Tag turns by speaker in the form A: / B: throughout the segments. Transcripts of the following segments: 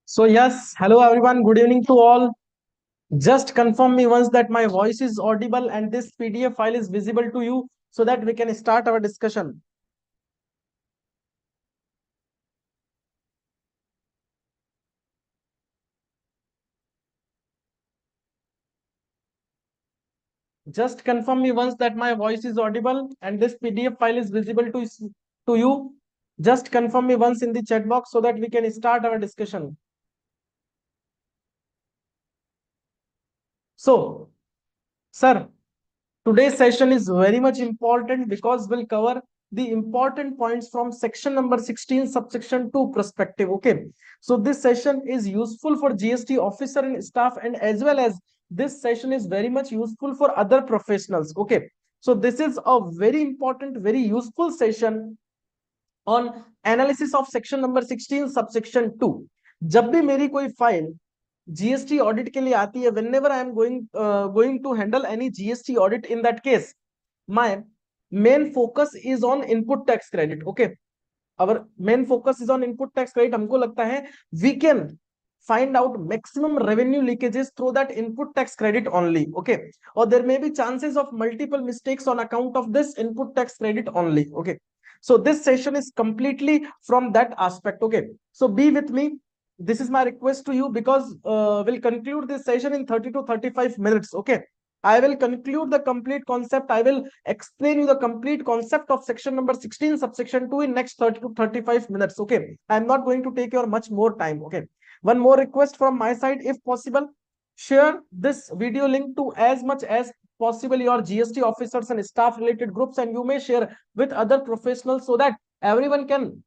A: So yes, hello everyone, good evening to all. Just confirm me once that my voice is audible and this PDF file is visible to you so that we can start our discussion. Just confirm me once that my voice is audible and this PDF file is visible to you. Just confirm me once in the chat box so that we can start our discussion. So, sir, today's session is very much important because we'll cover the important points from section number 16 subsection 2 perspective. Okay, so this session is useful for GST officer and staff, and as well as this session is very much useful for other professionals. Okay, so this is a very important, very useful session on analysis of section number 16 subsection 2. जब भी मेरी कोई file GST audit के लिए आती है, whenever I am going to handle any GST audit, in that case my main focus is on input tax credit. Okay, our main focus is on input tax credit. हमको लगता है we can find out maximum revenue leakages through that input tax credit only. Okay, or there may be chances of multiple mistakes on account of this input tax credit only. Okay, so this session is completely from that aspect. Okay, so be with me. This is my request to you because we'll conclude this session in 30 to 35 minutes. Okay, I will conclude the complete concept. I will explain you the complete concept of section number 16 subsection 2 in next 30 to 35 minutes. Okay, I'm not going to take your much more time. Okay, one more request from my side, if possible, share this video link to as much as possible your GST officers and staff related groups, and you may share with other professionals so that everyone can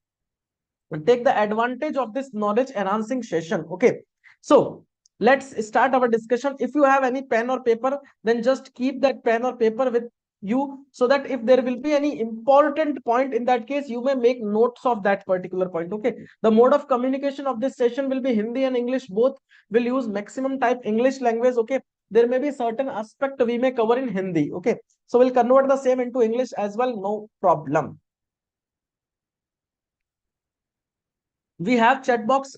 A: take the advantage of this knowledge enhancing session. Okay, so let's start our discussion. If you have any pen or paper, then just keep that pen or paper with you so that if there will be any important point, in that case you may make notes of that particular point. Okay, the mode of communication of this session will be Hindi and English, both will use maximum type English language. Okay, there may be certain aspect we may cover in Hindi. Okay, so we'll convert the same into English as well, no problem. We have chat box,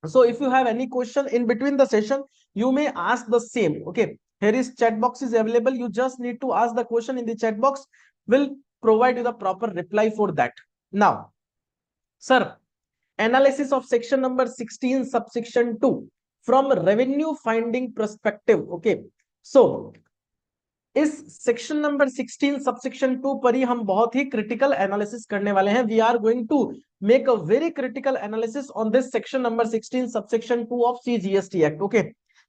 A: so if you have any question in between the session, you may ask the same. Okay, here is chat box is available. You just need to ask the question in the chat box. We'll provide you the proper reply for that. Now, sir, analysis of section number 16 subsection 2 from revenue finding perspective. Okay, so इस section number 16 subsection 2 पर ही हम बहुत ही critical analysis करने वाले हैं. We are going to make a very critical analysis on this section number 16 subsection 2 of CGST Act. Okay,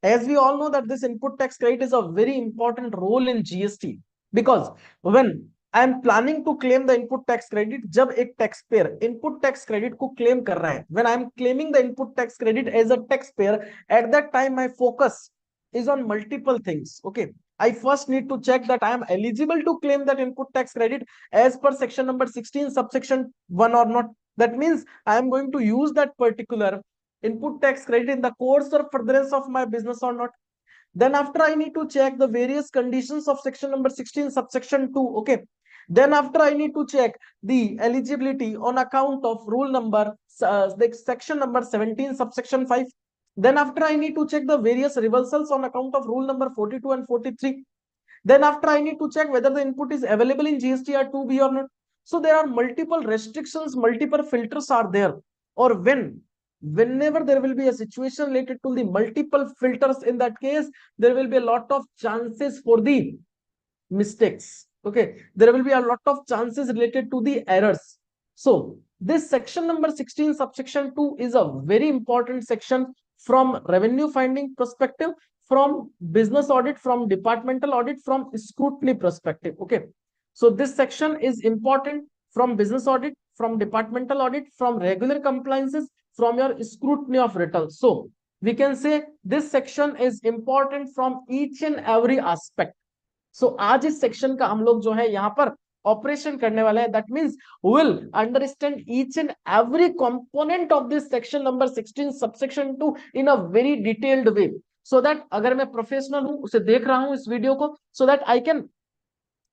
A: as we all know that this input tax credit is a very important role in GST, because when I am planning to claim the input tax credit, जब एक taxpayer input tax credit को claim कर रहा है, when I am claiming the input tax credit as a taxpayer, at that time my focus is on multiple things. Okay, I first need to check that I am eligible to claim that input tax credit as per section number 16 subsection 1 or not. That means I am going to use that particular input tax credit in the course or furtherance of my business or not. Then after I need to check the various conditions of section number 16 subsection 2. Okay, then after I need to check the eligibility on account of rule number section number 17 subsection 5. Then after I need to check the various reversals on account of rule number 42 and 43. Then after I need to check whether the input is available in GSTR 2B or not. So there are multiple restrictions, multiple filters are there. Or whenever there will be a situation related to the multiple filters, in that case, there will be a lot of chances for the mistakes. Okay, there will be a lot of chances related to the errors. So this section number 16 subsection 2 is a very important section from revenue finding perspective, from business audit, from departmental audit, from scrutiny perspective. Okay, so this section is important from business audit, from departmental audit, from regular compliances, from your scrutiny of returns. So we can say this section is important from each and every aspect. सो आज इस section का हम लोग जो है यहाँ पर operation करने वाले हैं. That means will understand each and every component of this section number 16 subsection 2 in a very detailed way, so that अगर मैं प्रोफेशनल हूं, उसे देख रहा हूं इस वीडियो को, so that I can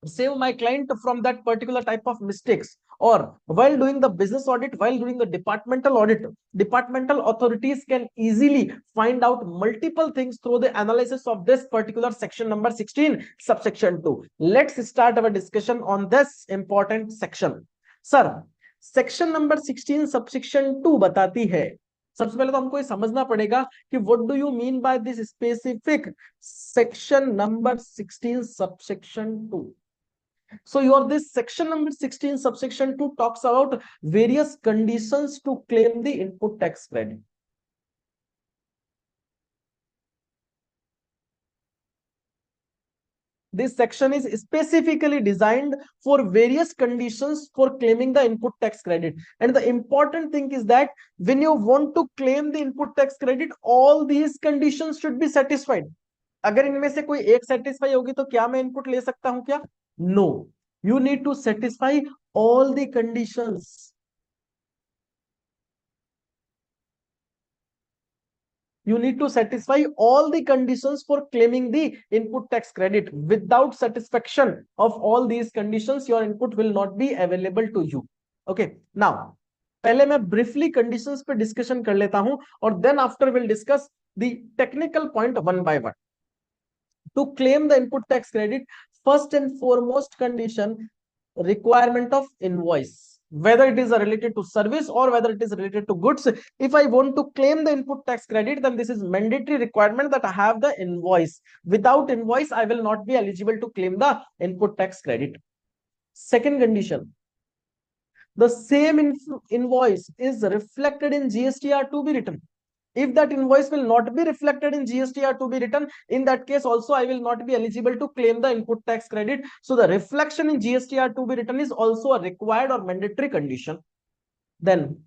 A: save my client from that particular type of mistakes, Or while doing the business audit, while doing the departmental audit, departmental authorities can easily find out multiple things through the analysis of this particular section number 16 subsection 2. Let's start our discussion on this important section. Sir, section number 16 subsection 2 बताती है, सबसे पहले तो हमको ये समझना पड़ेगा कि what do you mean by this specific section number 16 subsection 2. So your this section number 16 subsection 2 talks about various conditions to claim the input tax credit. This section is specifically designed for various conditions for claiming the input tax credit. And the important thing is that when you want to claim the input tax credit, all these conditions should be satisfied. अगर इनमें से कोई एक satisfy होगी तो क्या मैं input ले सकता हूं क्या? No, you need to satisfy all the conditions. You need to satisfy all the conditions for claiming the input tax credit. Without satisfaction of all these conditions, your input will not be available to you. Okay, now पहले मैं briefly conditions पे discussion कर लेता हूं और then after we'll discuss the technical point one by one. To claim the input tax credit, first and foremost condition, requirement of invoice, whether it is related to service or whether it is related to goods. If I want to claim the input tax credit, then this is mandatory requirement that I have the invoice. Without invoice, I will not be eligible to claim the input tax credit. Second condition, the same invoice is reflected in GSTR to be written. If that invoice will not be reflected in GSTR to be written, in that case also I will not be eligible to claim the input tax credit. So the reflection in GSTR to be written is also a required or mandatory condition. Then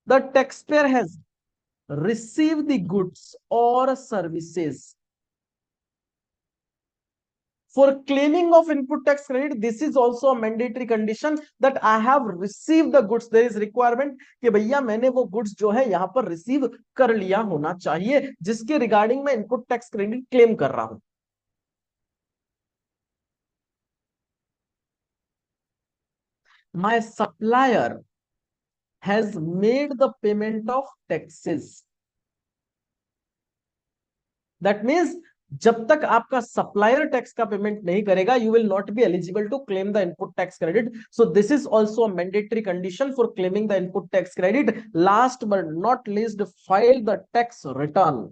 A: the taxpayer has received the goods or services. For claiming of input tax credit, this is also a mandatory condition that I have received the goods. There is requirement कि भैया मैंने वो goods जो है यहाँ पर receive कर लिया होना चाहिए जिसके regarding मैं input tax credit claim कर रहा हूं. My supplier has made the payment of taxes. That means जब तक आपका सप्लायर टैक्स का पेमेंट नहीं करेगा, you will not be eligible to claim the input tax credit. So this is also a mandatory condition for claiming the input tax credit. Last but not least, file the tax return.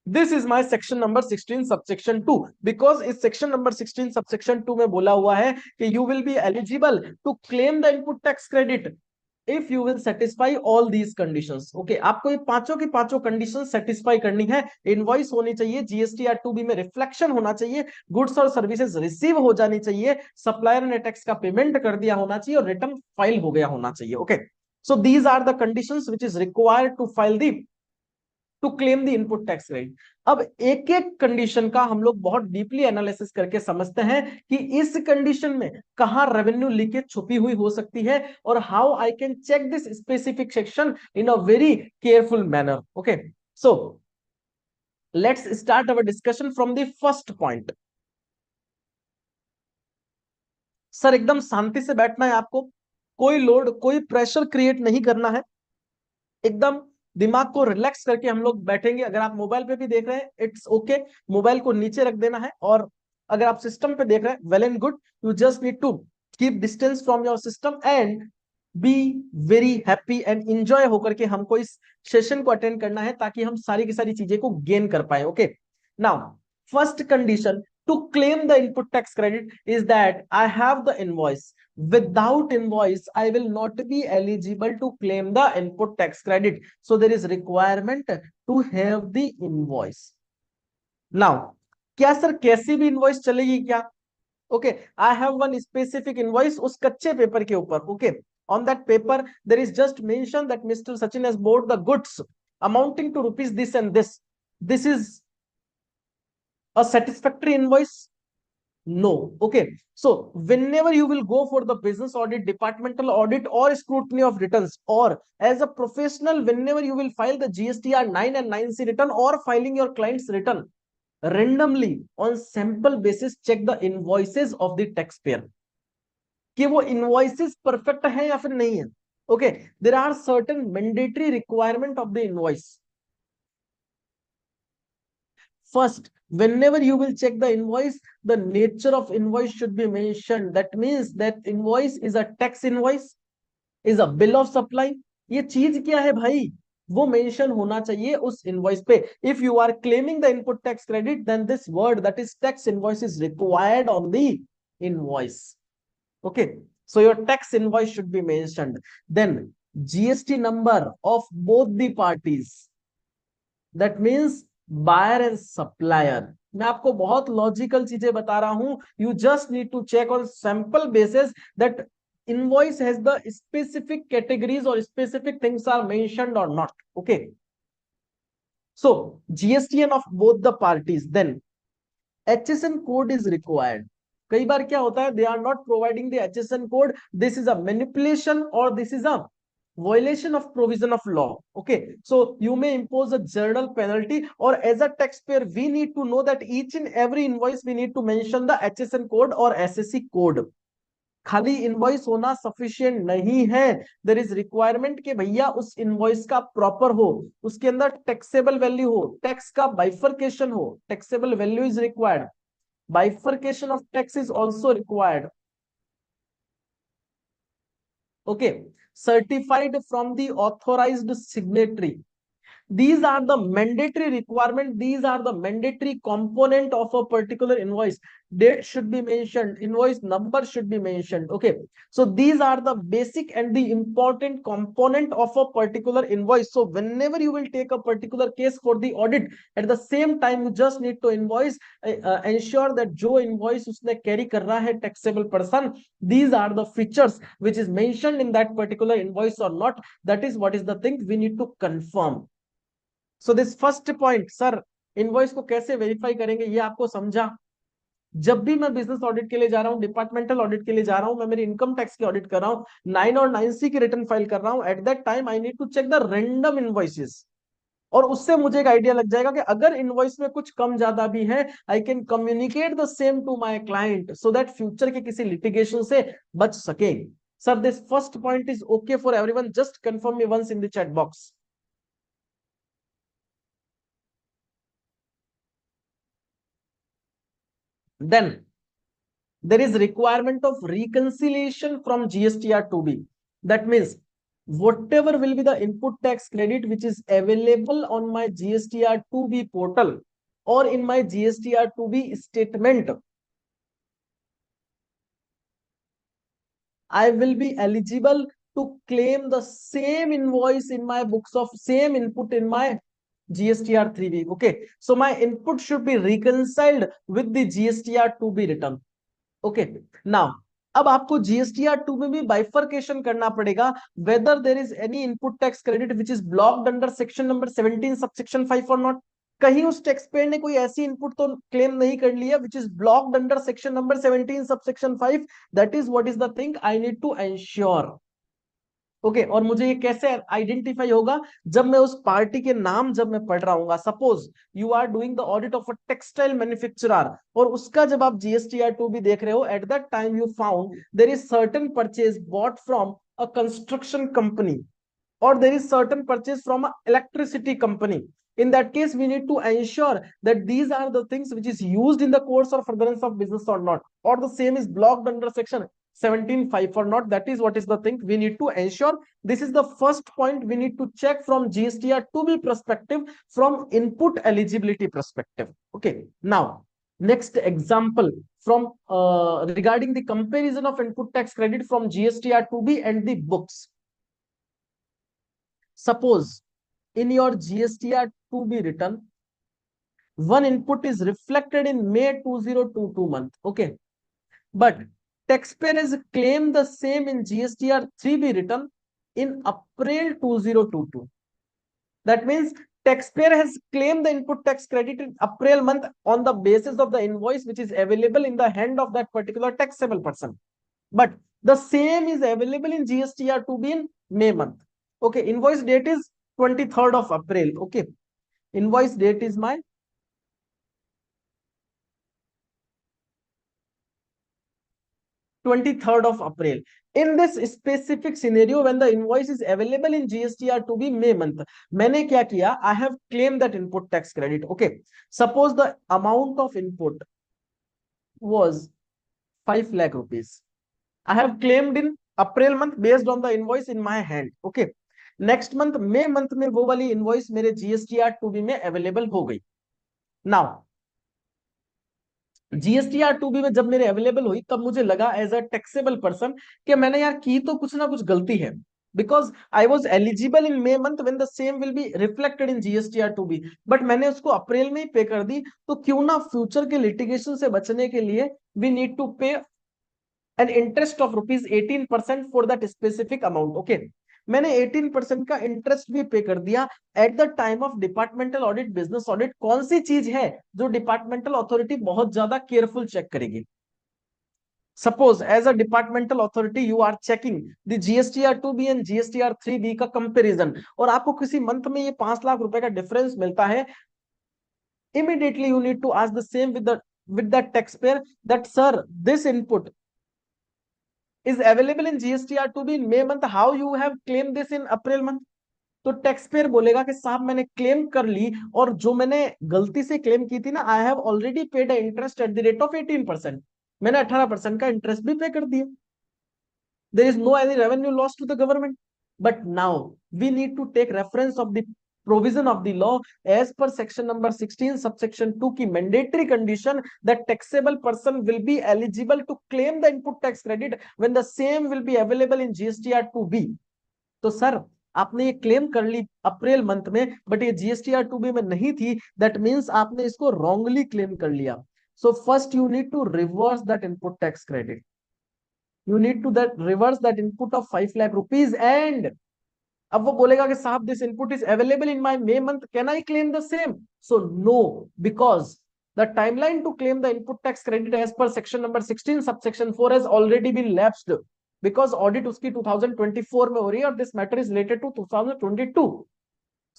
A: This is my section number 16 subsection 2. Because इस section number 16 subsection 2 में बोला हुआ है कि you will be eligible to claim the input tax credit if you will satisfy all these conditions. Okay, आपको ये पांचों की पांचों कंडीशन सेटिस्फाई करनी है. इनवॉइस होनी चाहिए, जीएसटीआर 2B में रिफ्लेक्शन होना चाहिए, गुड्स और सर्विसेज रिसीव हो जानी चाहिए, सप्लायर ने टैक्स का पेमेंट कर दिया होना चाहिए और रिटर्न फाइल हो गया होना चाहिए. Okay, so these are the conditions which is required to file the to claim the input tax credit. अब एक एक कंडीशन का हम लोग बहुत डीपली एनालिसिस करके समझते हैं कि इस कंडीशन में कहां रेवेन्यू लीकेज छुपी हुई हो सकती है और how I can check this specific section in a very careful manner. Okay, so let's start our discussion from the first point. Sir एकदम शांति से बैठना है आपको, कोई लोड कोई प्रेशर क्रिएट नहीं करना है, एकदम दिमाग को रिलैक्स करके हम लोग बैठेंगे. अगर आप मोबाइल पे भी देख रहे हैं इट्स ओके, मोबाइल को नीचे रख देना है. और अगर आप सिस्टम पे देख रहे हैं well and good, you just need to keep distance from your system and be very happy and enjoy होकर के हमको इस सेशन को अटेंड करना है ताकि हम सारी की सारी चीजें को गेन कर पाए. Okay, now first condition to claim the input tax credit is that I have the invoice. Without invoice, I will not be eligible to claim the input tax credit. So there is requirement to have the invoice. Now, क्या sir कैसी भी invoice चलेगी क्या? Okay, I have one specific invoice उस कच्चे paper के ऊपर. Okay, on that paper there is just mention that Mr. Sachin has bought the goods amounting to rupees this and this. This is a satisfactory invoice? No. Okay, so whenever you will go for the business audit, departmental audit or scrutiny of returns, or as a professional whenever you will file the GSTR 9 and 9C return or filing your client's return, randomly on sample basis check the invoices of the taxpayer कि वो invoices perfect है या फिर नहीं है. Okay, there are certain mandatory requirement of the invoice. First, whenever you will check the invoice, the nature of invoice should be mentioned. That means that invoice is a tax invoice, is a bill of supply. ये चीज क्या है भाई, वो mention होना चाहिए उस invoice पे. If you are claiming the input tax credit, then this word that is tax invoice is required on the invoice. Okay, so your tax invoice should be mentioned. Then GST number of both the parties, that means buyer and supplier. मैं आपको बहुत logical चीजें बता रहा हूं. You just need to check on sample basis that invoice has the specific categories or specific things are mentioned or not. Okay, so GSTN of both the parties. Then HSN code is required. कई बार क्या होता है, they are not providing the HSN code. This is a manipulation or this is a violation of provision of law. Okay, so you may impose a journal penalty, or as a taxpayer we need to know that each and every invoice we need to mention the HSN code or SSC code. खाली invoice होना sufficient नहीं है. There is requirement कि भैया उस invoice का proper हो, उसके अंदर टैक्सेबल वैल्यू हो, टैक्स का बाइफरकेशन हो. Taxable value is required, bifurcation of tax is also required. Okay, certified from the authorized signatory. These are the mandatory requirement, these are the mandatory component of a particular invoice. Date should be mentioned, invoice number should be mentioned. Okay, so these are the basic and the important component of a particular invoice. So whenever you will take a particular case for the audit, at the same time you just need to ensure that जो invoice उसने carry कर रहा है taxable person, these are the features which is mentioned in that particular invoice or not. That is what is the thing we need to confirm. So this first point, sir invoice को कैसे verify करेंगे ये आपको समझा. जब भी मैं business audit के लिए जा रहा हूं, डिपार्टमेंटल ऑडिट के लिए जा रहा हूं, मैं मेरी इनकम टैक्स की ऑडिट कर रहा हूं, 9 और 9C की रिटर्न फाइल कर रहा हूं, at that time I need to check the random invoices. और उससे मुझे एक आइडिया लग जाएगा कि अगर इनवॉइस में कुछ कम ज्यादा भी है, I can communicate the same to my client so that future के किसी लिटिगेशन से बच सके. Sir this first point is okay for everyone, just confirm me once in the chat box. Then there is requirement of reconciliation from GSTR to be. That means whatever will be the input tax credit which is available on my GSTR to be portal or in my GSTR to be statement, I will be eligible to claim the same invoice in my books of same input in my GSTR 3B. Okay, so my input should be reconciled with the GSTR to be return. Okay, now अब आपको GSTR 2 में भी bifurcation करना पड़ेगा whether there is any input tax credit which is blocked under section number 17 subsection 5 or not. कहीं उस tax payer ने कोई ऐसी इनपुट तो क्लेम नहीं कर लिया which is blocked under section number 17 subsection 5. That is what is the thing I need to ensure. Okay, और मुझे ये कैसे आइडेंटिफाई होगा, जब मैं उस पार्टी के नाम जब मैं पढ़ रहा हूँ. Suppose you are doing the audit of a textile manufacturer और उसका जब आप जीएसटीआर 2 भी देख रहे हो, at that time you found there is certain purchase bought from a construction company or there is certain purchase from a electricity company. In that case we need to ensure that these are the things which is used in the course or furtherance of business or not, or the same is blocked under section 17(5) or not. That is what is the thing we need to ensure. This is the first point we need to check from GSTR to be perspective, from input eligibility perspective. Okay, now next example from regarding the comparison of input tax credit from GSTR 2B and the books. Suppose in your GSTR 2B return, one input is reflected in May 2022 month. Okay, but taxpayer has claimed the same in GSTR 3B return in April 2022. That means taxpayer has claimed the input tax credit in April month on the basis of the invoice which is available in the hand of that particular taxable person. But the same is available in GSTR 2B in May month. Okay, invoice date is 23rd of April. Okay, invoice date is my 23rd of April. In this specific scenario, when the invoice is available in GSTR to be May month, मैंने क्या किया? I have claimed that input tax credit. Okay. Suppose the amount of input was 5 lakh rupees. I have claimed in April month based on the invoice in my hand. Okay. Next month, May month में वो वाली invoice मेरे GSTR to be में available हो गई. Now, GSTR two B में जब मेरे अवेलेबल हुई तब मुझे लगा एज अ टैक्सेबल पर्सन कि मैंने यार की तो कुछ ना कुछ गलती है, because I was eligible in May month when the same will be reflected in GSTR two B, but मैंने उसको अप्रैल में ही पे कर दी. तो क्यों ना फ्यूचर के लिटिगेशन से बचने के लिए we need to pay an interest of ₹18% for that specific amount. Okay, मैंने 18% का इंटरेस्ट भी पे कर दिया at the time of departmental audit, business audit. कौन सी चीज है जो डिपार्टमेंटल अथॉरिटी बहुत ज्यादा केयरफुल चेक करेगी? Suppose as a departmental authority you are checking the GSTR two B and GSTR three B का कंपेरिजन, और आपको किसी मंथ में ये 5 लाख रुपए का डिफरेंस मिलता है. Immediately you need to ask the same with the tax payer that sir this input is available in GSTR to be in May month. How you have claimed this in April month? तो tax payer बोलेगा कि साहब मैंने claim कर ली, और जो मैंने गलती से क्लेम की थी ना, I have already paid interest at the rate of 18%. मैंने 18% का इंटरेस्ट भी पे कर दिया. there is no any revenue loss to the government. But now we need to take reference of the provision of the law as per section number 16 subsection 2 की mandatory condition that taxable person will be eligible to claim the input tax credit when the same will be available in GSTR 2B. तो sir आपने ये claim कर ली April month में, but ये GSTR two B में नहीं थी, that means आपने इसको रॉन्गली क्लेम कर लिया. So first you need to reverse that input tax credit. You need to that reverse that input of 5 lakh rupees. And अब वो बोलेगा कि साहब this input is available in my May month, can I claim the same? So no, because the timeline to claim the input tax credit as per section number 16 subsection 4 has already been lapsed, because audit उसकी 2024 में हो रही है और this matter is related to 2022.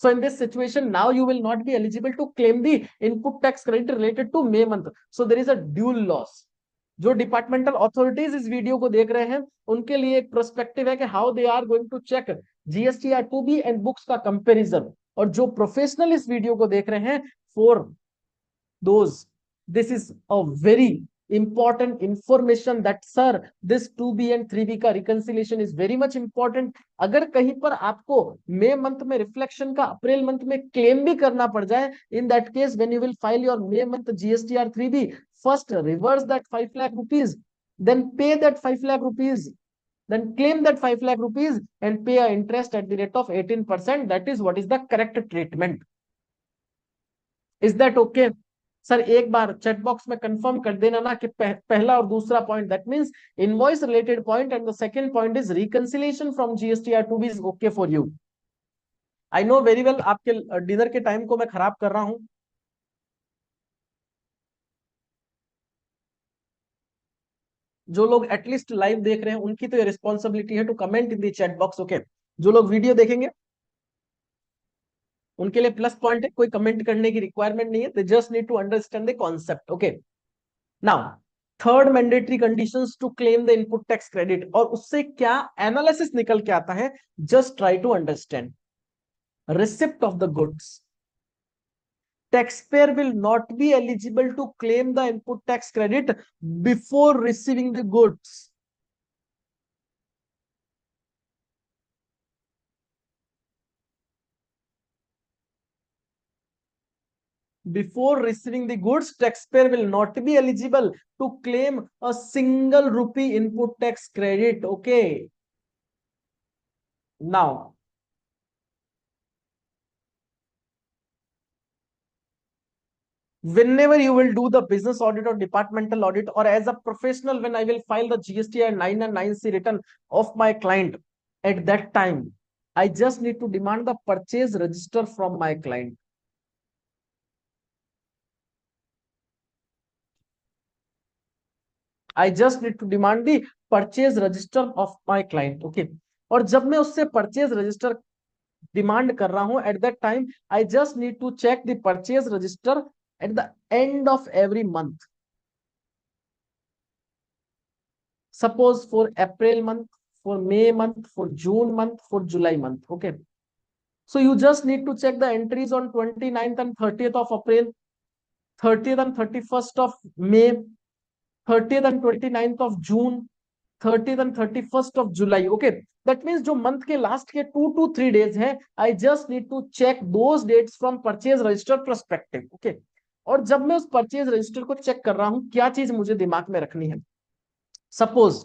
A: So in this situation now you will not be eligible to claim the input tax credit related to May month. So there is a dual loss. जो departmental authorities इस video को देख रहे हैं उनके लिए एक prospective है कि how they are going to check GSTR two B and books का कंपैरिजन. और जो प्रोफेशनल इस वीडियो को देख रहे हैं, for those this is a very important information that sir this 2B and 3B का reconciliation is very much important. अगर कहीं पर आपको मई मंथ में रिफ्लेक्शन का अप्रैल मंथ में क्लेम भी करना पड़ जाए, in that case when you will file your May month GSTR 3B, first reverse that 5 lakh rupees, then pay that 5 lakh rupees, then claim that 5 lakh rupees and pay a interest at the rate of 18%. That is what is the correct treatment. Is that okay? Sir एक बार chat box में confirm कर देना ना कि पहला और दूसरा point, that means invoice related point, and the second point is reconciliation from GSTR two B is okay for you. I know very well आपके डिनर के टाइम को मैं खराब कर रहा हूं. जो लोग एटलीस्ट लाइव देख रहे हैं उनकी तो ये रिस्पॉन्सिबिलिटी है to comment in the chat box. Okay, जो लोग वीडियो देखेंगे उनके लिए प्लस पॉइंट है, कोई कमेंट करने की रिक्वायरमेंट नहीं है, they just need to understand the concept. Okay, now third mandatory conditions to claim the input tax credit, और उससे क्या एनालिसिस निकल के आता है, just try to understand. Receipt of the goods, taxpayer will not be eligible to claim the input tax credit before receiving the goods. Before receiving the goods, taxpayer will not be eligible to claim a single rupee input tax credit. Okay. Now, whenever you will do the business audit or departmental audit, or as a professional, when I will file the GST 9 and 9C return of my client, at that time, I just need to demand the purchase register from my client. I just need to demand the purchase register of my client. Okay. और जब मैं उससे purchase register demand कर रहा हूं, at that time I just need to check the purchase register at the end of every month. suppose for April month, for May month, for June month, for July month. Okay. So you just need to check the entries on 29th and 30th of April, 30th and 31st of May, 30th and 29th of June, 30th and 31st of July. Okay. That means जो month के last के 2 to 3 days है, I just need to check those dates from purchase register perspective. Okay. और जब मैं उस purchase register को check कर रहा हूं, क्या चीज मुझे दिमाग में रखनी है? सपोज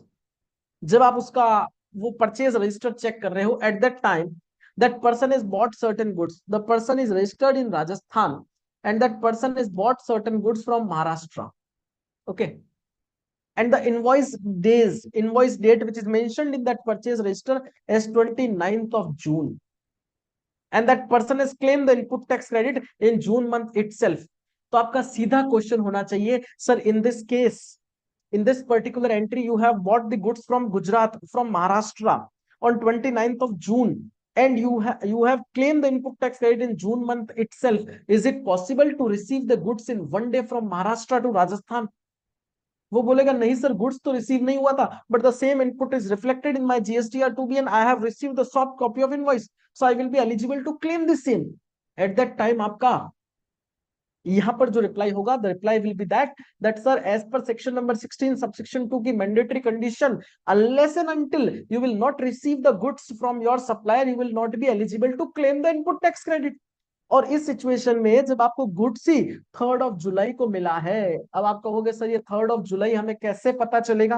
A: जब आप उसका वो परचेज रजिस्टर चेक कर रहे हो, at that time that person is bought certain goods, the person is registered in Rajasthan and that person is bought certain goods from Maharashtra. Okay. And the invoice date which is mentioned in that purchase register is 29th of June, and that person has claimed the input tax credit in June month itself. तो आपका सीधा question होना चाहिए, sir in this case, in this particular entry you have bought the goods from Gujarat, from Maharashtra on 29th of June, and you have claimed the input tax credit in June month itself. Is it possible to receive the goods in one day from Maharashtra to Rajasthan? वो बोलेगा नहीं sir, goods तो receive नहीं हुआ था, but the same input is reflected in my GSTR 2B and I have received the soft copy of invoice, so I will be eligible to claim this same. At that time आपका यहां पर जो reply होगा, the reply will be that sir as per section number 16 subsection 2 की mandatory condition, unless and until you will not receive the goods from your supplier, you will not be eligible to claim the input tax credit. और इस situation में जब आपको goods he 3rd of July को मिला है, अब आप कहोगे सर ये 3rd ऑफ जुलाई हमें कैसे पता चलेगा?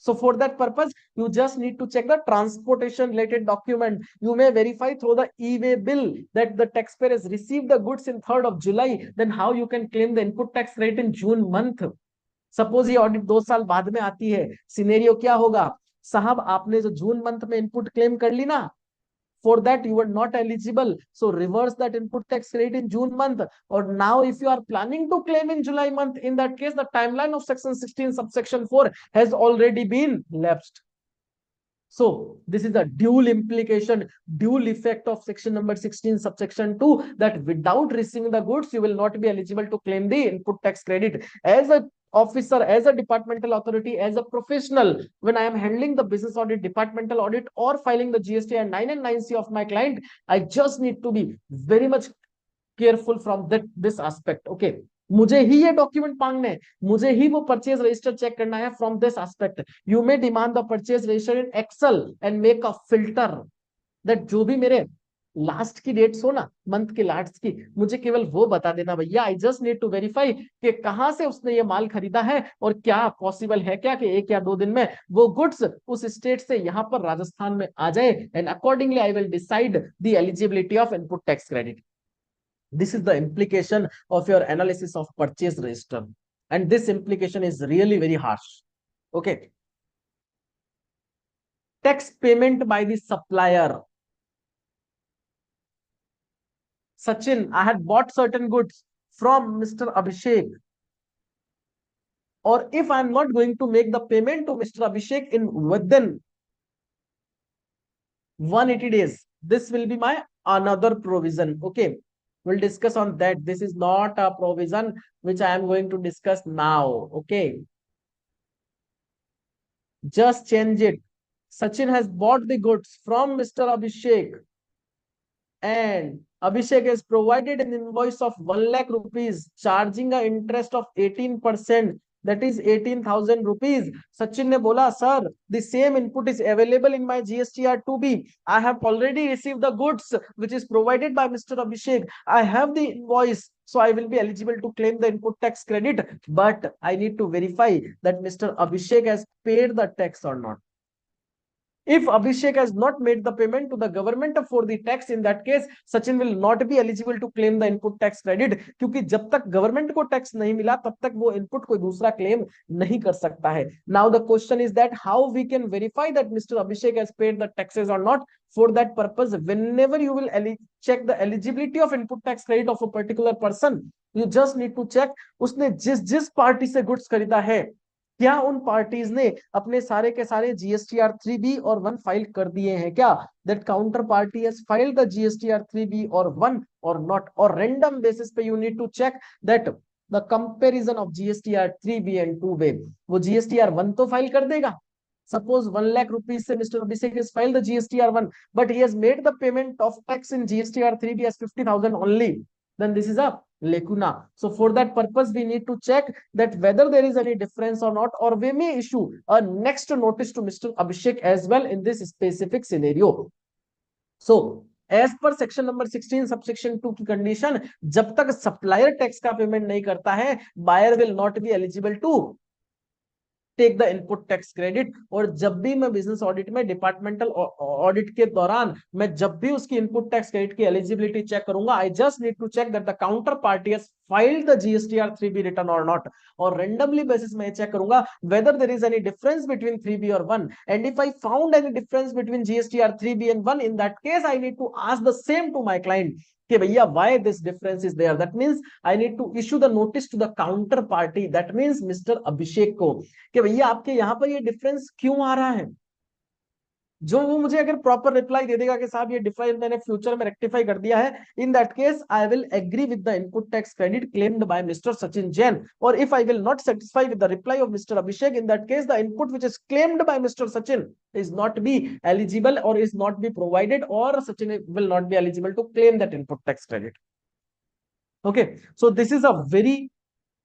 A: So for that purpose, you just need to check the transportation related document. You may verify through the e-way bill that the taxpayer has received the goods in 3rd of July. Then how you can claim the input tax rate in June month? Suppose ये audit 2 साल बाद में आती है, scenario क्या होगा? साहब आपने जो जून मंथ में इनपुट क्लेम कर ली ना, for that you were not eligible, so reverse that input tax credit in June month. Or now if you are planning to claim in July month, in that case the timeline of section 16 subsection 4 has already been lapsed. So this is a dual implication, dual effect of section number 16 subsection 2, that without receiving the goods you will not be eligible to claim the input tax credit. As a officer, as a departmental authority, as a professional, when I am handling the business audit, departmental audit, or filing the GST and 9 and 9C of my client, I just need to be very much careful from this aspect. Okay. मुझे ही ये document मांगने हैं, मुझे ही वो purchase register check करना है from this aspect. You may demand the purchase register in Excel and make a filter that जो भी मेरे लास्ट की डेट्स हो ना, मंथ के लास्ट की, मुझे केवल वो बता देना भैया. I just need to verify कि कहां से उसने ये माल खरीदा है और क्या पॉसिबल है क्या कि 1 या 2 दिन में वो गुड्स उस स्टेट से यहां पर राजस्थान में आ जाए, and accordingly I will decide the eligibility of input tax credit. This is the implication of your analysis of purchase register, and this implication is really very harsh. Okay. Tax payment by the supplier. Sachin, I had bought certain goods from Mr. Abhishek, or if I am not going to make the payment to Mr. Abhishek in within 180 days, this will be my another provision. Okay. We'll discuss on that. This is not a provision which I am going to discuss now. Okay. Just change it. Sachin has bought the goods from Mr. Abhishek, and Abhishek has provided an invoice of 1 lakh rupees, charging an interest of 18%. That is 18,000 rupees. Sachin ne bola, sir, the same input is available in my GSTR 2B. I have already received the goods which is provided by Mr. Abhishek. I have the invoice, so I will be eligible to claim the input tax credit. But I need to verify that Mr. Abhishek has paid the tax or not. If Abhishek has not made the payment to the government for the tax, in that case Sachin will not be eligible to claim the input tax credit, क्योंकि जब तक government को tax नहीं मिला तब तक वो input कोई दूसरा क्लेम नहीं कर सकता है. Now the question is that how we can verify that Mr. Abhishek has paid the taxes or not. For that purpose, whenever you will check the eligibility of input tax credit of a particular person, you just need to check उसने जिस party से goods खरीदा है, क्या उन parties ने अपने सारे के सारे जीएसटीआर 3B और 1 फाइल कर दिए हैं क्या? That counter party has filed the GSTR 3B और 1 और नॉट. और रैंडम बेसिस पे you need to check that the comparison of GSTR 3B and 2B. वो जीएसटीआर 1 तो फाइल कर देगा, Suppose 1 lakh rupees से Mr. Abhishek has filed the GSTR1, but he has made the payment of tax in GSTR3B as 50,000 only. Then this is a lacuna. So for that purpose, we need to check that whether there is any difference or not, or we may issue a next notice to Mr. Abhishek as well in this specific scenario. So as per section number 16 subsection 2 की condition, जब तक supplier tax का payment नहीं करता है, buyer will not be eligible to take the input tax credit. और जब भी मैं बिजनेस ऑडिट में डिपार्टमेंटल ऑडिट के दौरान मैं जब भी उसकी इनपुट टैक्स क्रेडिट की एलिजिबिलिटी चेक करूंगा, I just need to check that the counter party has filed the GSTR3B return और नॉट, और रेंडमली बेसिस में चेक करूंगा whether there is any difference between 3B और 1, and if I found any difference between GSTR3B and 1, in that case I need to ask the same to my client कि भैया why this difference is there. That means I need to issue the notice to the counter party, that means mister Abhishek को, कि भैया आपके यहाँ पर ये difference क्यों आ रहा है। जो वो मुझे अगर प्रॉपर रिप्लाई दे देगा कि साहब ये डिफरेंस मैंने फ्यूचर में रेक्टिफाई कर दिया है, in that case I will agree with the input tax credit claimed by mister Sachin Jain. और if I will not satisfy with the reply of mister Abhishek, in that case the input which is claimed by mister Sachin is not be eligible or is not be provided, or Sachin will not be eligible to claim that input tax credit. Okay, so this is a very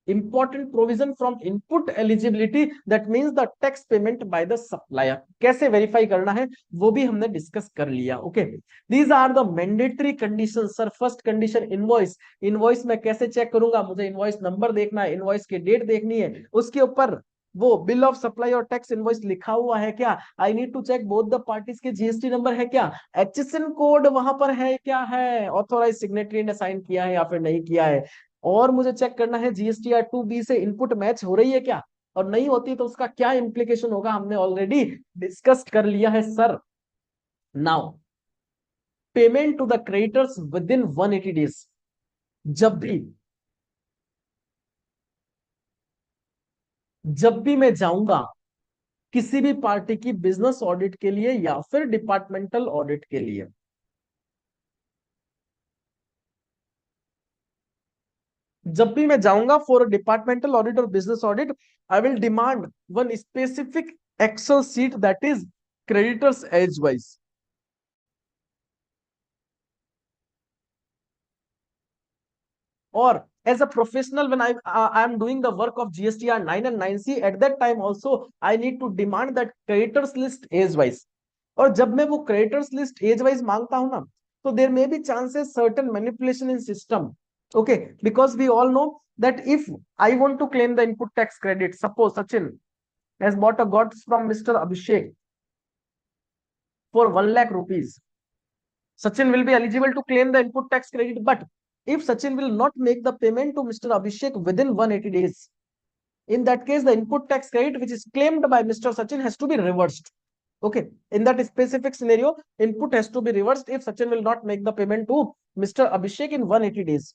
A: important provision from input eligibility, that means the tax payment by the supplier. कैसे verify करना है वो भी हमने discuss कर लिया। Okay, these are the mandatory condition. Sir first condition invoice, invoice में कैसे चेक करूंगा, मुझे इनवॉइस नंबर देखना है, इनवॉइस की डेट देखनी है, उसके ऊपर वो बिल ऑफ सप्लाई और टैक्स इनवॉइस लिखा हुआ है क्या, I need to check both the parties के जीएसटी नंबर है क्या, HSN कोड वहां पर है क्या, है ऑथोराइज सिग्नेटरी ने साइन किया है या फिर नहीं किया है, और मुझे चेक करना है GSTR2B से इनपुट मैच हो रही है क्या, और नहीं होती तो उसका क्या इंप्लीकेशन होगा, हमने ऑलरेडी डिस्कस कर लिया है sir. Now payment to the creditors within 180 days, जब भी मैं जाऊंगा किसी भी पार्टी की बिजनेस ऑडिट के लिए या फिर डिपार्टमेंटल ऑडिट के लिए, जब भी मैं जाऊंगा फॉर डिपार्टमेंटल ऑडिट और business audit, I will demand one specific Excel sheet that is creditors age wise. और as a professional, when I am doing the work of GSTR 9 and 9C, at that time also I need to demand that creditors list age wise। और जब मैं वो creditors list age wise मांगता हूं ना, तो there may be chances certain manipulation in system, okay, because we all know that if I want to claim the input tax credit, suppose Sachin has bought a goods from Mr. Abhishek for 1 lakh rupees, Sachin will be eligible to claim the input tax credit, but if Sachin will not make the payment to Mr. Abhishek within 180 days, in that case, the input tax credit which is claimed by Mr. Sachin has to be reversed. Okay, in that specific scenario, input has to be reversed if Sachin will not make the payment to Mr. Abhishek in 180 days.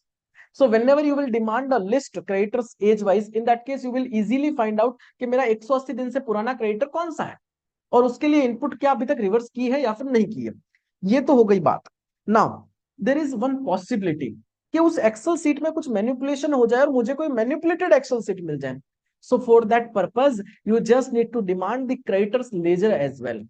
A: So whenever you will demand a list creditors age wise, in that case you will easily find out कि मेरा 180 दिन से पुराना creditor कौन सा है और उसके लिए इनपुट क्या अभी तक रिवर्स की है या फिर नहीं की है। ये तो हो गई बात। Now there is one possibility कि उस एक्सेल सीट में कुछ मैनिपुलेशन हो जाए और मुझे कोई मैनिपुलेटेड एक्सेल सीट मिल जाए। So for that purpose you just need to demand the creditors ledger as well.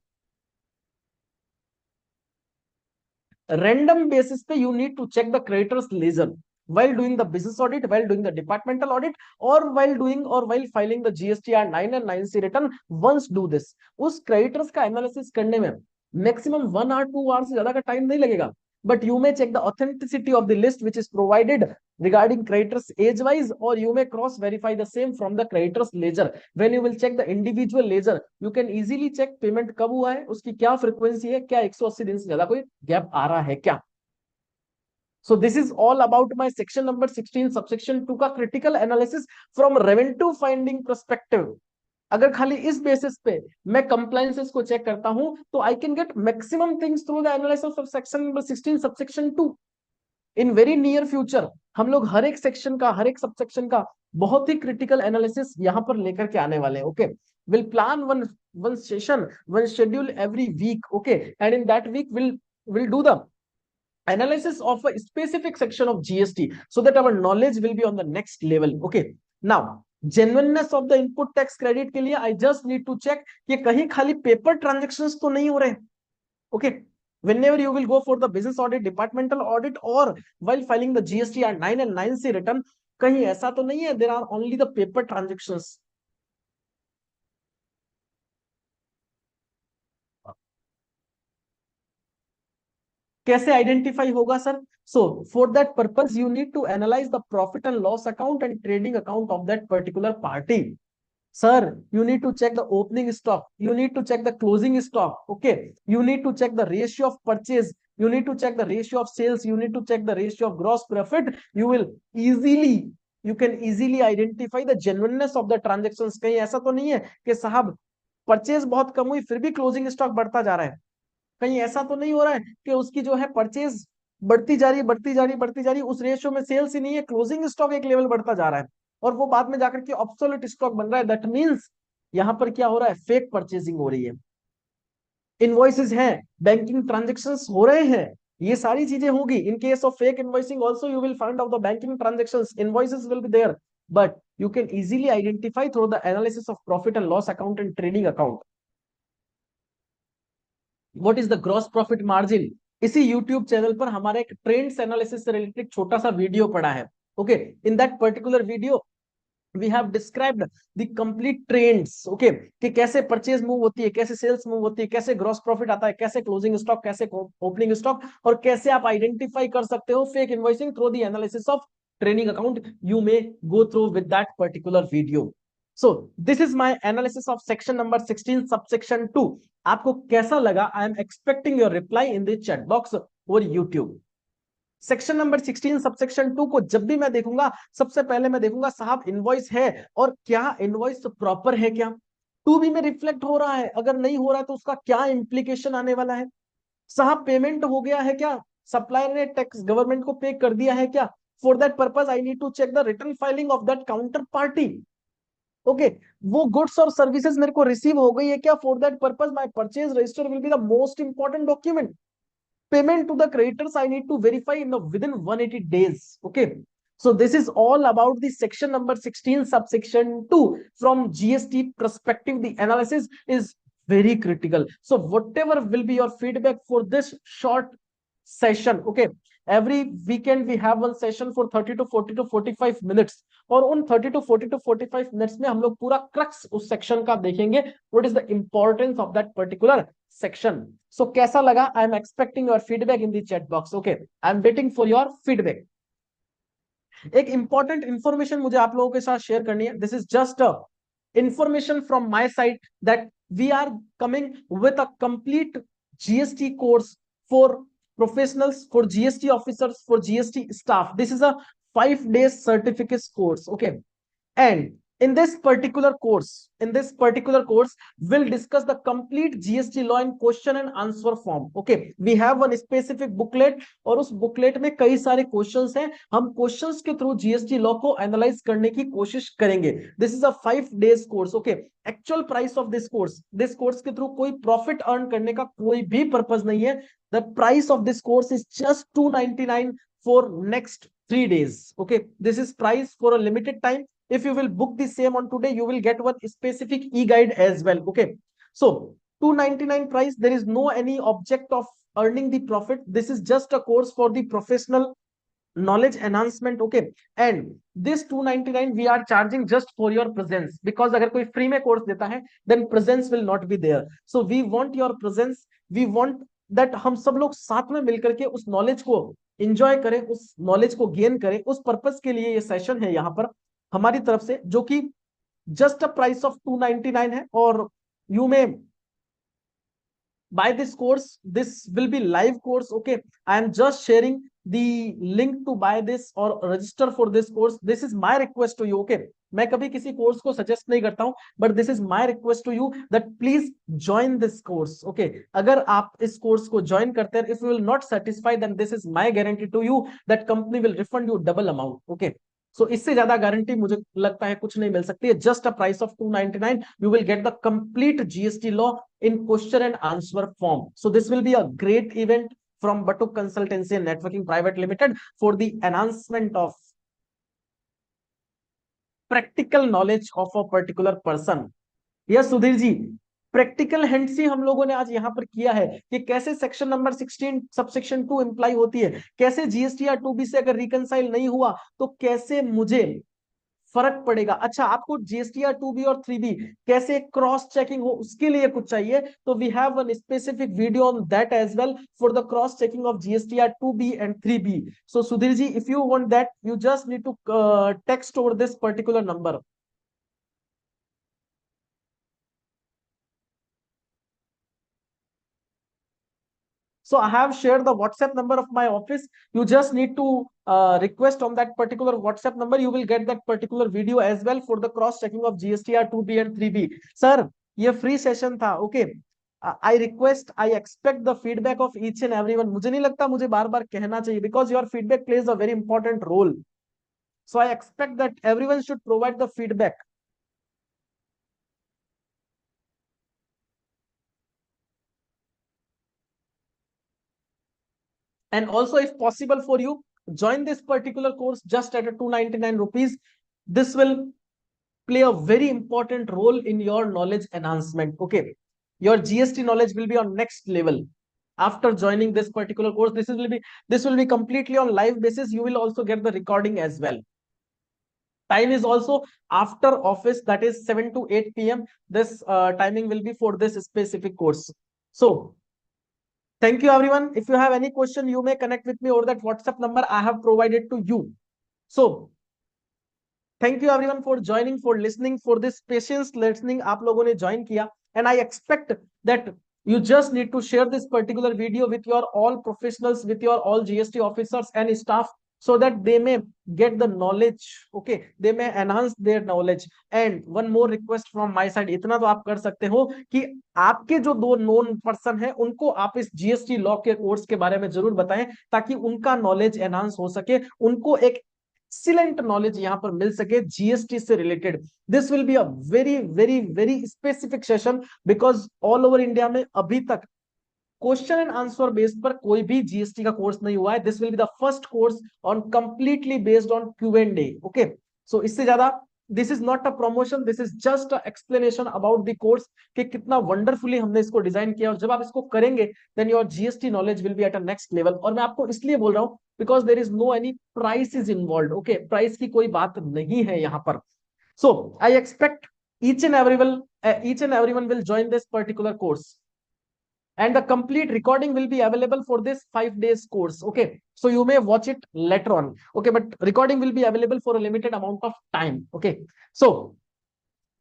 A: Random basis पे you need to check the creditors ledger while doing the business audit, while doing the departmental audit, or while filing the GSTR 9 and 9C return. Once do this, उस creditors का analysis करने में maximum 1 or 2 hours से ज्यादा का time नहीं लगेगा, but you may check the authenticity of the list which is provided regarding creditors age wise, or you may cross verify the same from the creditors ledger. When you will check the individual ledger, you can easily check payment कब हुआ है, उसकी क्या frequency है, क्या 180 दिन से ज्यादा कोई गैप आ रहा है क्या। So this is all about my section number 16 subsection 2 का critical analysis from revenue finding perspective। अगर खाली इस बेसिस पे मैं compliances को चेक करता हूं तो I can get maximum things through the analysis of section number 16 subsection 2। In very near future हम लोग हर एक सेक्शन का, हर एक सबसेक्शन का बहुत ही क्रिटिकल एनालिसिस यहां पर लेकर के आने वाले हैं। Okay, will plan one session, one schedule every week. Okay, and in that week will do the analysis of a specific section of GST so that our knowledge will be on the next level. Okay, now genuineness of the input tax credit के लिए I just need to check कि कहीं खाली paper transactions तो नहीं हो रहे. Okay, whenever you will go for the business audit, departmental audit, or while filing the GST or 9 and 9C return, कहीं ऐसा तो नहीं है there are only the paper transactions. कैसे आइडेंटिफाई होगा sir? So for that purpose you need to analyse the profit and loss account and trading account of that particular party. Sir, you need to check the opening stock, you need to check the closing stock, okay, you need to check the ratio of purchase, you need to check the ratio of sales, you need to check the ratio of gross profit. You will easily, you can easily identify the genuineness of the transactions. कहीं ऐसा तो नहीं है कि साहब purchase बहुत कम हुई फिर भी क्लोजिंग स्टॉक बढ़ता जा रहा है. कहीं ऐसा तो नहीं हो रहा है कि उसकी जो है परचेज बढ़ती जा रही बढ़ती जा रही बढ़ती जा रही, उस रेशियो में सेल्स ही नहीं है, क्लोजिंग स्टॉक एक लेवल बढ़ता जा रहा है और वो बाद में जाकर के ऑब्सोल्यूट स्टॉक बन रहा है. दैट मींस यहां पर क्या हो रहा है? फेक परचेजिंग हो रही है. इनवॉइसेस हैं, बैंकिंग ट्रांजेक्शन्स हो रहे हैं, ये सारी चीजें होगी. In case of fake invoicing also you will find out the banking transactions, invoices will be there, but you can easily identify through the analysis of profit and loss account and trading account. What is the gross profit margin? इसी YouTube channel पर हमारा एक trends analysis से related छोटा सा video पड़ा है. Okay, in that particular video we have described the complete trends. okay, कि कैसे परचेज मूव होती है, कैसे सेल्स मूव होती है, कैसे ग्रॉस प्रॉफिट आता है, कैसे क्लोजिंग स्टॉक, कैसे ओपनिंग स्टॉक, और कैसे आप आइडेंटिफाई कर सकते हो fake invoicing through the analysis of training account. You may go through with that particular video. So this is my analysis of section number 16 subsection 2. आपको कैसा लगा? I am expecting your reply in the chat box और YouTube. Section number 16 subsection 2 को जब भी मैं देखूंगा, सबसे पहले मैं देखूंगा साहब इनवॉइस है और क्या इनवॉइस प्रॉपर है, क्या टू बी में रिफ्लेक्ट हो रहा है, अगर नहीं हो रहा है तो उसका क्या इंप्लीकेशन आने वाला है. साहब पेमेंट हो गया है क्या, सप्लायर ने टैक्स गवर्नमेंट को पे कर दिया है क्या? For that purpose I need to check the return filing of that counter party. Okay, वो गुड्स और सर्विसेज मेरे को रिसीव हो गई है क्या? For that purpose my purchase register will be the most important document. Payment to the creditors I need to verify in the within 180 days. Okay, so this is all about the section number 16 subsection 2. From GST perspective, the analysis is very critical. So whatever will be your feedback for this short session, okay, every weekend we have one session for 30 to 40 to 45 minutes, और उन 30 to 40 to 45 minutes में हम लोग पूरा crux उस section का देखेंगे. What is the importance of that particular section. So कैसा लगा? I am expecting your feedback in the chat box. Okay, I am waiting for your feedback. एक इंपॉर्टेंट इंफॉर्मेशन मुझे आप लोगों के साथ शेयर करनी है. This is just information from my side that we are coming with a complete GST course for professionals, for GST officers, for GST staff. This is a 5 days certificate course. Okay, and in this particular course we'll discuss the complete GST law in question and answer form. Okay, we have one specific booklet और उस booklet में कई सारे questions हैं. हम questions के through GST law को analyse करने की कोशिश करेंगे. This is a 5 days course. Okay, actual price of this course के थ्रू कोई प्रॉफिट अर्न करने का कोई भी पर्पज नहीं है. The price of this course is just 299 for next 3 days. Okay, this is price for a limited time. If you will book the same on today, you will get one specific e-guide as well. Okay, so 299 price, there is no any object of earning the profit. This is just a course for the professional knowledge enhancement. Okay, and this 299 we are charging just for your presence, because अगर कोई free में course देता है then presence will not be there. So we want your presence, we want that हम सब लोग साथ में मिलकर के उस नॉलेज को एंजॉय करें, उस नॉलेज को गेन करें. उस पर्पस के लिए ये सेशन है यहाँ पर हमारी तरफ से, जो कि जस्ट अ प्राइस ऑफ 299 है. और यू में buy this course, this will be live course. Okay, I am just sharing the link to buy this or register for this course. This is my request to you. Okay, मैं कभी किसी course को suggest नहीं करता हूं, but this is my request to you that please join this course. Okay, अगर आप इस कोर्स को ज्वाइन करते हैं, if you will not satisfy, then this is my guarantee to you that company will refund you double amount. Okay, so इससे ज्यादा guarantee मुझे लगता है कुछ नहीं मिल सकती है. Just a price of 299 you will get the complete GST law in question and answer form. So this will be a great event from Batuk Consultancy and Networking Private Limited for the enhancement of practical knowledge of a particular person. Yes Sudhir ji, practical hints ही हम लोगों ने आज यहाँ पर किया है कि कैसे सेक्शन नंबर 16 सबसेक्शन 2 इम्प्लाई होती है, कैसे जीएसटी या 2B से अगर रिकंसाइल नहीं हुआ तो कैसे मुझे फर्क पड़ेगा। अच्छा, आपको जीएसटी या 2B और 3B कैसे क्रॉस चेकिंग हो उसके लिए कुछ चाहिए तो we have one specific video on that as well for the cross checking of GST या 2B and 3B। So Sudhir ji, if you want that you just need to text over this particular number. So I have shared the WhatsApp number of my office. You just need to request on that particular WhatsApp number. You will get that particular video as well for the cross checking of GSTR 2B and 3B. Sir, ये free session था, okay? I request, I expect the feedback of each and everyone. मुझे नहीं लगता मुझे बार बार कहना चाहिए because your feedback plays a very important role. So I expect that everyone should provide the feedback. And also, if possible for you, join this particular course just at a 299 rupees. This will play a very important role in your knowledge enhancement. Okay, your GST knowledge will be on next level after joining this particular course. This will be completely on live basis. You will also get the recording as well. Time is also after office, that is 7 to 8 p.m. This timing will be for this specific course. So thank you, everyone. If you have any question, you may connect with me over that WhatsApp number I have provided to you. So, thank you, everyone, for joining, for listening, for this patience listening. आप लोगों ने join किया, and I expect that you just need to share this particular video with your all professionals, with your all GST officers and staff, so that they may get the knowledge. Okay, they may enhance their knowledge. And one more request from my side, इतना तो आप कर सकते हो कि आपके जो दो नोन पर्सन है उनको आप इस जीएसटी लॉ के कोर्स के बारे में जरूर बताएं, ताकि उनका नॉलेज एनहांस हो सके, उनको एक एक्सीलेंट नॉलेज यहां पर मिल सके जीएसटी से related. This will be a very very very specific session because all over India में अभी तक क्वेश्चन एंड आंसर बेस्ड पर कोई भी जीएसटी का कोर्स नहीं हुआ है. This will be the first course on completely based on Q&A. Okay, so इससे ज्यादा this is not a promotion, this is just an explanation about the course कि कितना वंडरफुली हमने इसको डिजाइन किया, और जब आप इसको करेंगे then your GST knowledge will be at a next level. और मैं आपको इसलिए बोल रहा हूं because there is no any price is involve. Okay, price की कोई बात नहीं है यहाँ पर. So I expect each and everyone will join this particular course, and the complete recording will be available for this 5 days course. Okay, so you may watch it later on. Okay, but recording will be available for a limited amount of time. Okay, so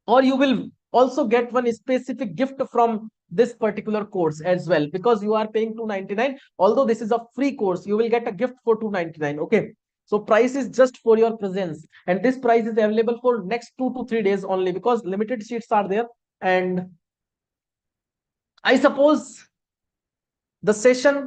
A: or you will also get one specific gift from this particular course as well, because you are paying 299. Although this is a free course, you will get a gift for 299. Okay, so price is just for your presence, and this price is available for next 2 to 3 days only, because limited seats are there. And I suppose the session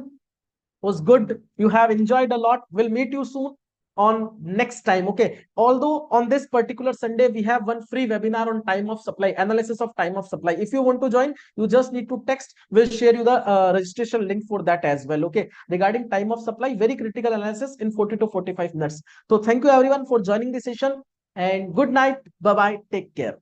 A: was good. You have enjoyed a lot. We'll meet you soon on next time. Okay, although on this particular Sunday we have one free webinar on time of supply, analysis of time of supply. If you want to join, you just need to text. We'll share you the registration link for that as well. Okay, regarding time of supply, very critical analysis in 40 to 45 minutes. So thank you, everyone, for joining the session, and good night. Bye bye, take care.